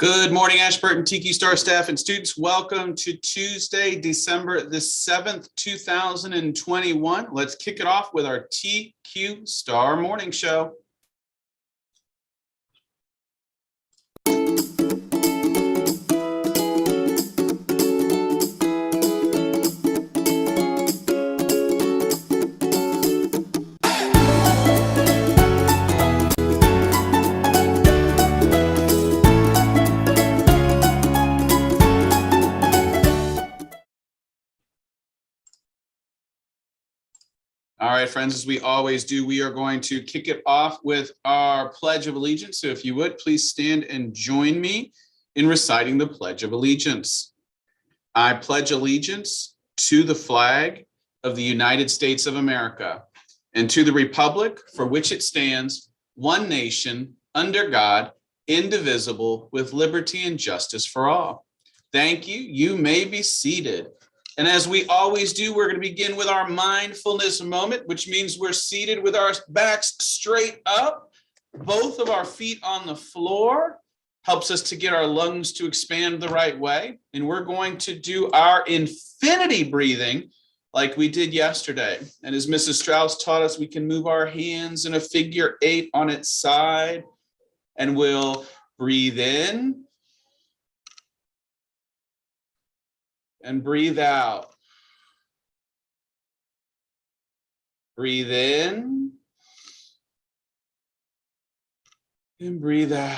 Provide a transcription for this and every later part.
Good morning, Ashburton Tiki Star staff and students. Welcome to Tuesday, December the 7th, 2021. Let's kick it off with our TQ Star Morning Show. All right, friends, as we always do, we are going to kick it off with our Pledge of Allegiance. So if you would, please stand and join me in reciting the Pledge of Allegiance. I pledge allegiance to the flag of the United States of America and to the republic for which it stands, one nation, under God, indivisible, with liberty and justice for all. Thank you. You may be seated. And as we always do, we're going to begin with our mindfulness moment, which means we're seated with our backs straight up, both of our feet on the floor, helps us to get our lungs to expand the right way. And we're going to do our infinity breathing like we did yesterday. And as Mrs. Strauss taught us, we can move our hands in a figure 8 on its side, and we'll breathe in and breathe out. Breathe in and breathe out.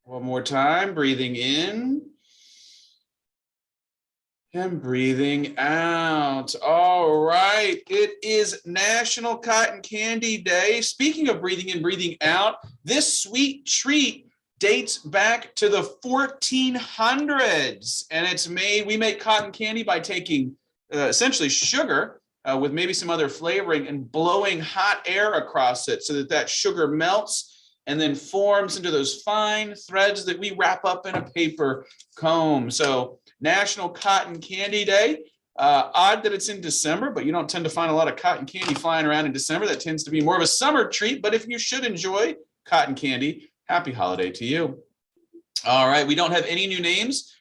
One more time, breathing in and breathing out. All right, it is National Cotton Candy Day. Speaking of breathing in, breathing out, this sweet treat dates back to the 1400s, and it's made, we make cotton candy by taking essentially sugar with maybe some other flavoring and blowing hot air across it so that that sugar melts and then forms into those fine threads that we wrap up in a paper comb. So National Cotton Candy Day. Odd that it's in December, but you don't tend to find a lot of cotton candy flying around in December. That tends to be more of a summer treat, but if you should enjoy cotton candy, happy holiday to you. All right, we don't have any new names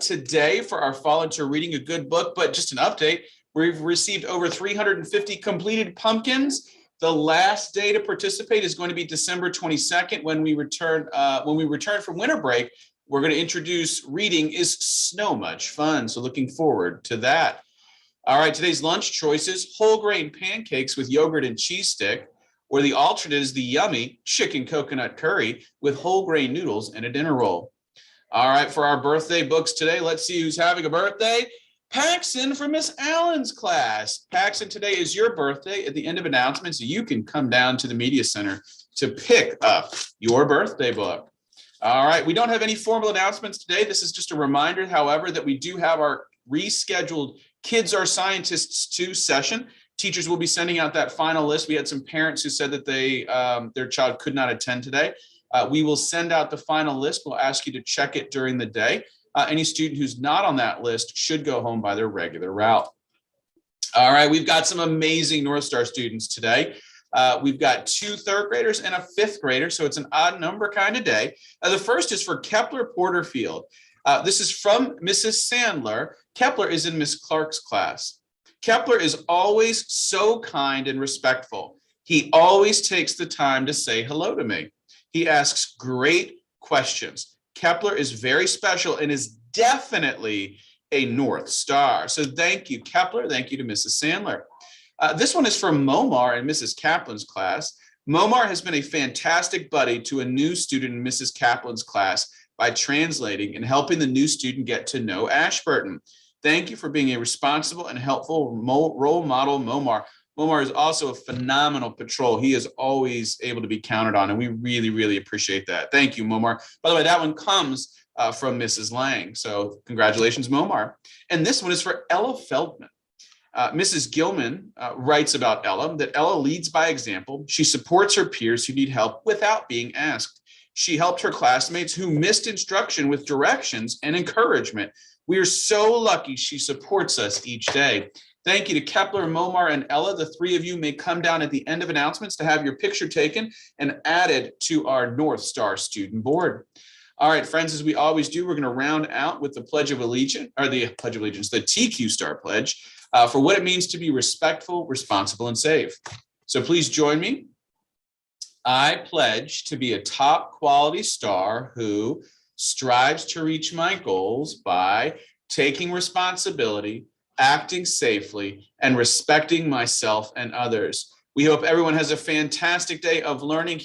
today for our Volunteer Reading a Good Book, but just an update. We've received over 350 completed pumpkins. The last day to participate is going to be December 22nd when we return from winter break. We're going to introduce Reading is So Much Fun, so looking forward to that. All right, today's lunch choices: whole grain pancakes with yogurt and cheese stick, or the alternate is the yummy chicken coconut curry with whole grain noodles and a dinner roll. All right, for our birthday books today, let's see who's having a birthday. Paxton from Miss Allen's class. Paxton, today is your birthday. At the end of announcements, you can come down to the Media Center to pick up your birthday book. All right, we don't have any formal announcements today. This is just a reminder, however, that we do have our rescheduled Kids Are Scientists 2 session. Teachers will be sending out that final list. We had some parents who said that their child could not attend today. We will send out the final list. We'll ask you to check it during the day. Any student who's not on that list should go home by their regular route. All right, we've got some amazing North Star students today. We've got 2 third graders and a 5th grader, so it's an odd number kind of day. The first is for Kepler Porterfield. This is from Mrs. Sandler. Kepler is in Miss Clark's class. Kepler is always so kind and respectful. He always takes the time to say hello to me. He asks great questions. Kepler is very special and is definitely a North Star. So thank you, Kepler. Thank you to Mrs. Sandler. This one is from Momar in Mrs. Kaplan's class. Momar has been a fantastic buddy to a new student in Mrs. Kaplan's class by translating and helping the new student get to know Ashburton. Thank you for being a responsible and helpful role model, Momar. Momar is also a phenomenal patrol. He is always able to be counted on, and we really, really appreciate that. Thank you, Momar. By the way, that one comes from Mrs. Lang, so congratulations, Momar. And this one is for Ella Feldman. Mrs. Gilman writes about Ella that Ella leads by example. She supports her peers who need help without being asked. She helped her classmates who missed instruction with directions and encouragement. We are so lucky she supports us each day. Thank you to Kepler, Momar, and Ella. The three of you may come down at the end of announcements to have your picture taken and added to our North Star student board. All right, friends, as we always do, we're going to round out with the Pledge of Allegiance, or the Pledge of Allegiance, the TQ Star Pledge, for what it means to be respectful, responsible, and safe. So please join me. I pledge to be a top quality star who strives to reach my goals by taking responsibility, acting safely, and respecting myself and others. We hope everyone has a fantastic day of learning